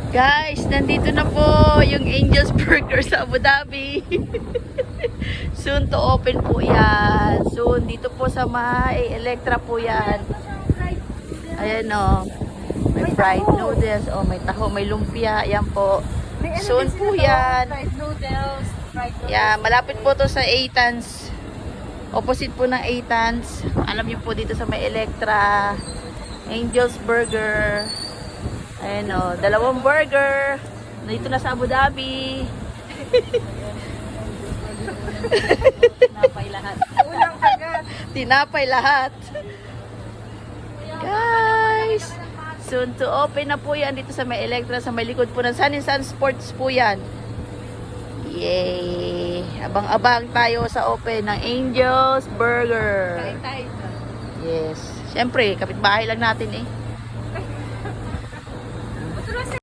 Guys, nandito na po yung Angel's Burger sa Abu Dhabi. Soon to open po yan. Soon, dito po sa may Electra po yan. Ayan o. May fried noodles. O, may taho, may lumpia. Ayan po. Soon po yan. Fried noodles. Yeah, malapit po to sa Aitans. Opposite po ng Aitans. Alam niyo po dito sa may Electra. Angel's Burger. Ayan o, 2 burger. Dito na sa Abu Dhabi. Tinapay lahat. Ulang agad. Tinapay lahat. Guys, soon to open na po yan dito sa may Electra, sa may likod po ng Sun and Sun Sports po yan. Yay! Abang-abang tayo sa open ng Angel's Burger. Kain tayo. Yes. Siyempre, kapitbahay lang natin eh.